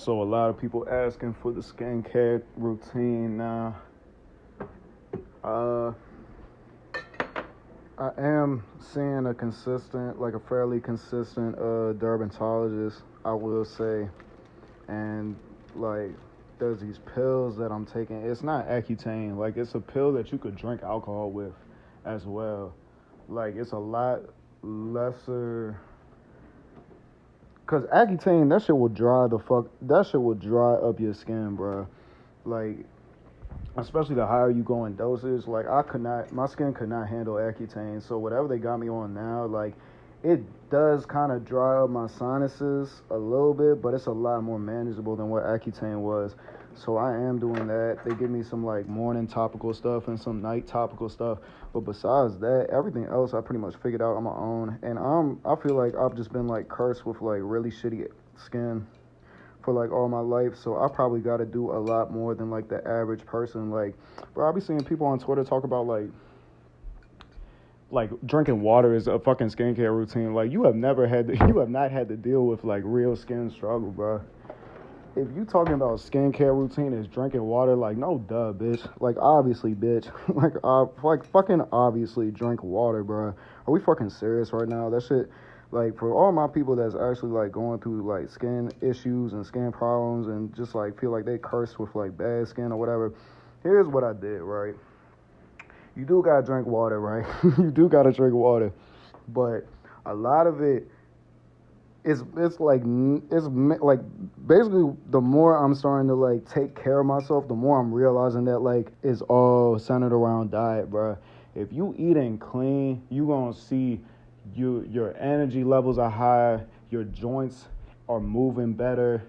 So a lot of people asking for the skincare routine now. I am seeing a fairly consistent dermatologist, I will say. And like, there's these pills that I'm taking. It's not Accutane. Like, it's a pill that you could drink alcohol with as well. Like, it's a lot lesser. Cause Accutane, that shit will dry up your skin, bro. Like, especially the higher you go in dosage. Like, my skin could not handle Accutane. So whatever they got me on now, like, it does kind of dry up my sinuses a little bit, but it's a lot more manageable than what Accutane was. So I am doing that. They give me some like morning topical stuff and some night topical stuff. But besides that, everything else I pretty much figured out on my own. And I feel like I've just been like cursed with like really shitty skin for like all my life. So I probably got to do a lot more than like the average person. Like, bro, I be seeing people on Twitter talk about like drinking water is a fucking skincare routine. Like, you have not had to deal with like real skin struggle, bro. If you talking about skincare routine is drinking water, like, no duh, bitch. Like, obviously, bitch. like fucking obviously drink water, bro. Are we fucking serious right now? That shit, like, for all my people that's actually like going through like skin issues and skin problems and just like feel like they cursed with like bad skin or whatever. Here's what I did, right? You do gotta drink water, right? You do gotta drink water, but a lot of it is like basically the more I'm starting to like take care of myself, the more I'm realizing that like it's all centered around diet, bro. If you eating clean, you gonna see your energy levels are high, your joints are moving better,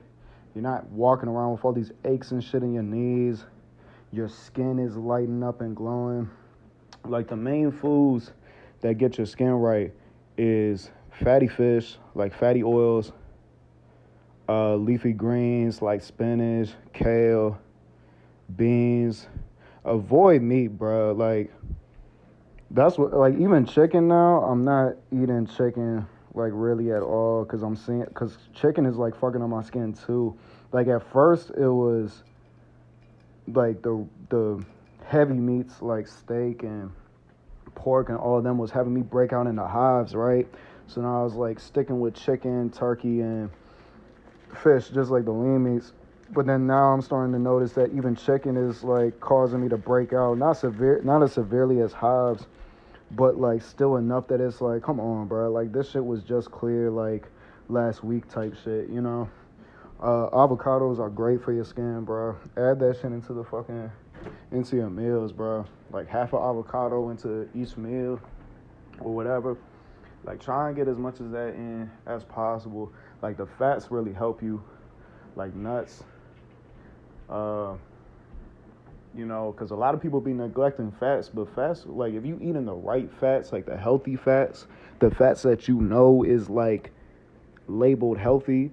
you're not walking around with all these aches and shit in your knees, your skin is lighting up and glowing. Like, the main foods that get your skin right is fatty fish, like fatty oils, leafy greens like spinach, kale, beans. Avoid meat, bro. Like, that's what, like, even chicken now, I'm not eating chicken like really at all because chicken is like fucking on my skin too. Like, at first it was like the heavy meats like steak and pork and all of them was having me break out into hives, right? So now I was like sticking with chicken, turkey, and fish, just like the lean meats. But then now I'm starting to notice that even chicken is like causing me to break out, not as severely as hives, but like still enough that it's like, come on, bro, like this shit was just clear like last week type shit, you know? Avocados are great for your skin, bro. Add that shit into your meals, bro. Like half an avocado into each meal or whatever. Like, try and get as much of that in as possible. Like, the fats really help you. Like nuts. You know, because a lot of people be neglecting fats, but fats, like, if you eating the right fats, like the healthy fats, the fats that you know is like labeled healthy,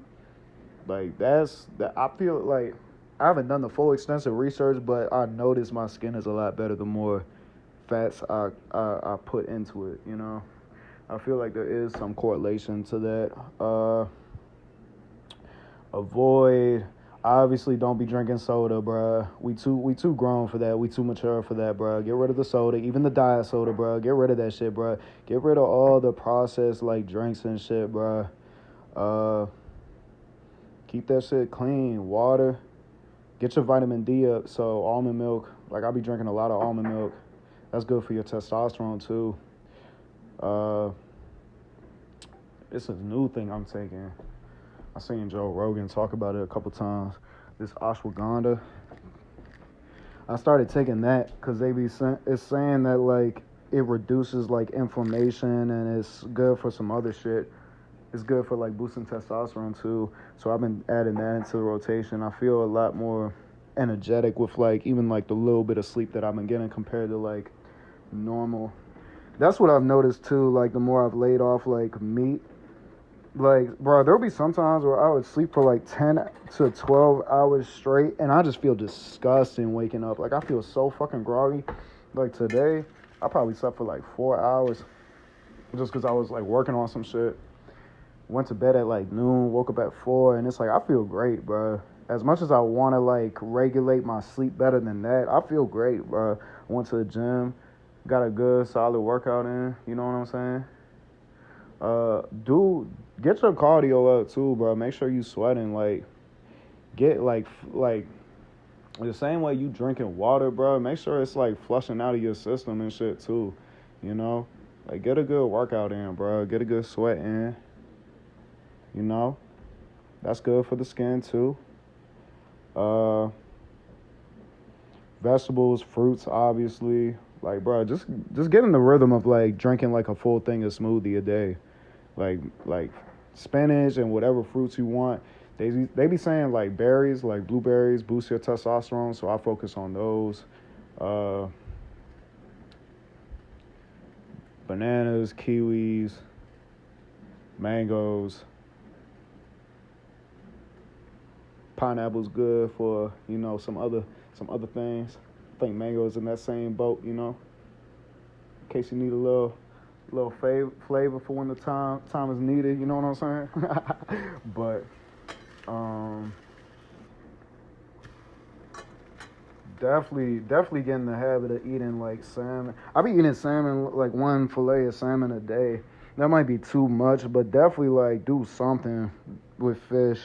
like that's that. I feel like I haven't done the full extensive research, but I noticed my skin is a lot better the more fats I put into it, you know. I feel like there is some correlation to that. Obviously, don't be drinking soda, bruh. We too grown for that. We too mature for that, bruh. Get rid of the soda, even the diet soda, bruh. Get rid of that shit, bruh. Get rid of all the processed like drinks and shit, bruh. Keep that shit clean. Water. Get your vitamin D up. So almond milk. Like, I be drinking a lot of almond milk. That's good for your testosterone too. It's a new thing I'm taking. I seen Joe Rogan talk about it a couple times. This ashwagandha. I started taking that because it's saying that like it reduces like inflammation and it's good for some other shit. It's good for like boosting testosterone too. So I've been adding that into the rotation. I feel a lot more energetic with like even like the little bit of sleep that I've been getting compared to like normal. That's what I've noticed too. Like, the more I've laid off like meat. Like, bro, there'll be some times where I would sleep for like 10 to 12 hours straight, and I just feel disgusting waking up. Like, I feel so fucking groggy. Like, today, I probably slept for like 4 hours just because I was like working on some shit. went to bed at like noon, woke up at 4, and it's like I feel great, bro. As much as I want to like regulate my sleep better than that, I feel great, bro. Went to the gym, got a good solid workout in. You know what I'm saying? Dude, get your cardio up too, bro. Make sure you sweating. Like, get like the same way you drinking water, bro. Make sure it's like flushing out of your system and shit too. You know, like get a good workout in, bro. Get a good sweat in. You know, that's good for the skin too. Vegetables, fruits, obviously. Like, bro, just get in the rhythm of like drinking like a full thing of smoothie a day. Like spinach and whatever fruits you want. They be saying like berries, like blueberries, boost your testosterone. So I focus on those. Bananas, kiwis, mangoes. Pineapple's good for, you know, some other things. I think mango's in that same boat, you know. In case you need a little flavor for when the time is needed, you know what I'm saying? But definitely get in the habit of eating like salmon. I be eating salmon, like one fillet of salmon a day. That might be too much, but definitely like do something with fish.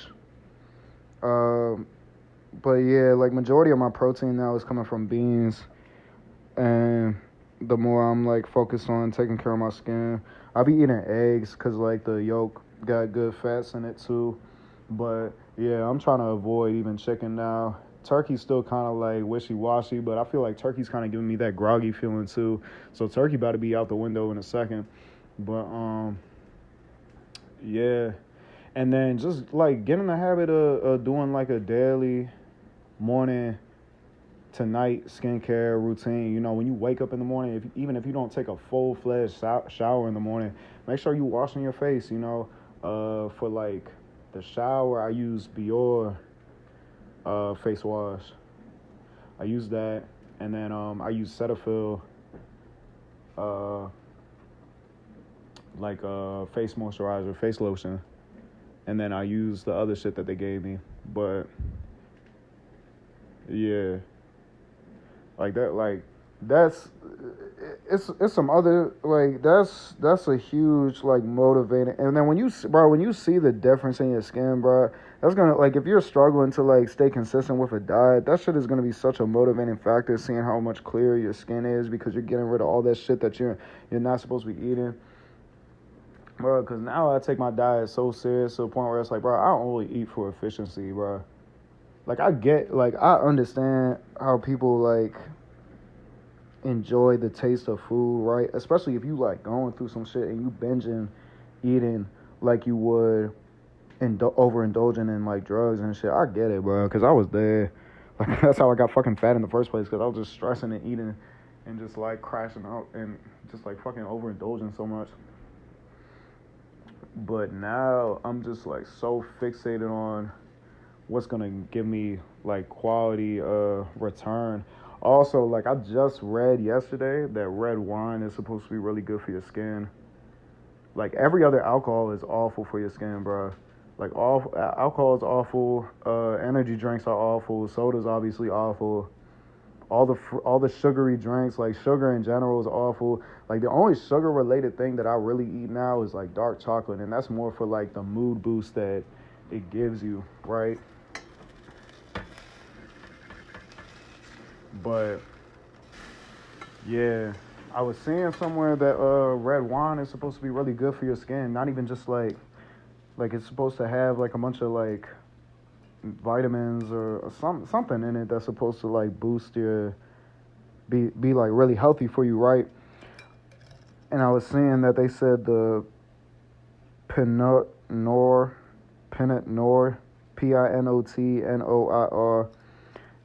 But yeah, like majority of my protein now is coming from beans, and the more I'm like focused on taking care of my skin, I be eating eggs because like the yolk got good fats in it too. But yeah, I'm trying to avoid even chicken now. Turkey's still kind of like wishy-washy, but I feel like turkey's kind of giving me that groggy feeling too. So turkey about to be out the window in a second. But yeah. And then just like get in the habit of doing like a daily morning to night skincare routine. You know, when you wake up in the morning, even if you don't take a full-fledged shower in the morning, make sure you washing your face, you know. For like the shower, I use Biore face wash. I use that, and then I use Cetaphil like face moisturizer, face lotion, and then I use the other shit that they gave me. But yeah, like that, like that's it's some other like that's a huge like motivating. And then when you see the difference in your skin, bro, that's gonna, like, if you're struggling to like stay consistent with a diet, that shit is gonna be such a motivating factor, seeing how much clearer your skin is because you're getting rid of all that shit that you're not supposed to be eating. Bro, because now I take my diet so serious to the point where it's like, bro, I don't really eat for efficiency, bro. Like, I understand how people, like, enjoy the taste of food, right? Especially if you, like, going through some shit and you binging eating like you would overindulging in, like, drugs and shit. I get it, bro, because I was there. Like, that's how I got fucking fat in the first place, because I was just stressing and eating and just, like, crashing out and just, like, fucking overindulging so much. But now I'm just, like, so fixated on what's gonna give me like quality return. Also, like, I just read yesterday that red wine is supposed to be really good for your skin. Like, every other alcohol is awful for your skin, bro. Like, all alcohol is awful. Energy drinks are awful. Soda's obviously awful. All the sugary drinks, like sugar in general, is awful. Like, the only sugar related thing that I really eat now is like dark chocolate, and that's more for like the mood boost that it gives you, right? But yeah, I was seeing somewhere that red wine is supposed to be really good for your skin. Not even just like it's supposed to have like a bunch of like vitamins or something in it that's supposed to like boost your be like really healthy for you, right? And I was seeing that they said the Pinot Noir, Pinotnoir,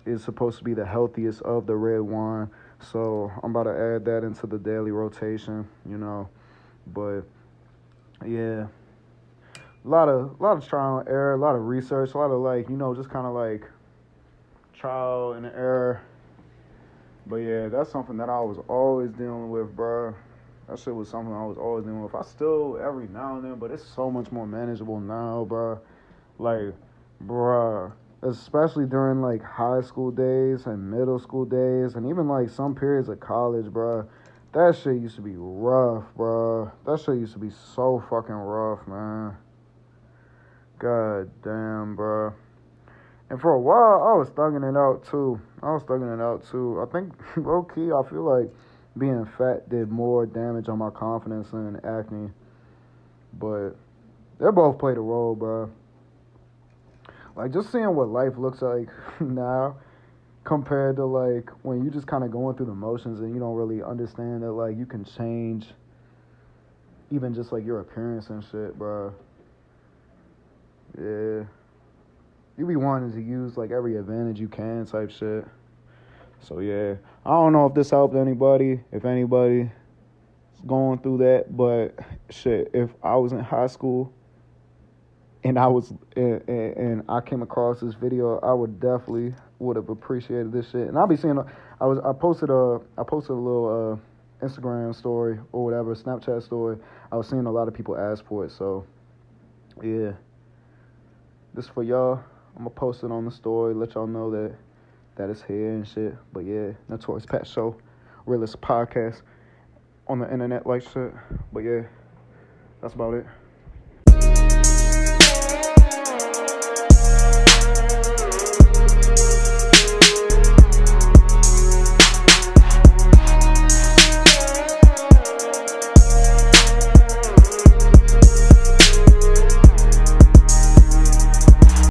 is supposed to be the healthiest of the red wine. So I'm about to add that into the daily rotation, you know. But yeah, a lot of trial and error, a lot of research, a lot of like, you know, just kind of like trial and error. But yeah, that's something that I was always dealing with, bro. That shit was something I was always dealing with. I still every now and then, but it's so much more manageable now, bro. Like, bruh, especially during like high school days and middle school days, and even like some periods of college, bruh. That shit used to be rough, bruh. That shit used to be so fucking rough, man. God damn, bruh. And for a while, I was thugging it out too. I think, low key, I feel like being fat did more damage on my confidence than acne. But they both played a role, bro. Like, just seeing what life looks like now compared to, like, when you just kind of going through the motions and you don't really understand that, like, you can change even just, like, your appearance and shit, bro. Yeah. You be wanting to use, like, every advantage you can type shit. So, yeah. I don't know if this helped anybody, if anybody is going through that, but, shit, if I was in high school and I came across this video, I would have appreciated this shit. And I'll be seeing, I posted a little Instagram story or whatever, Snapchat story. I was seeing a lot of people ask for it, so yeah, this for y'all. I'm gonna post it on the story, let y'all know that it's here and shit. But yeah, Notorious Pat Show, realest podcast on the internet like shit. But yeah, that's about it.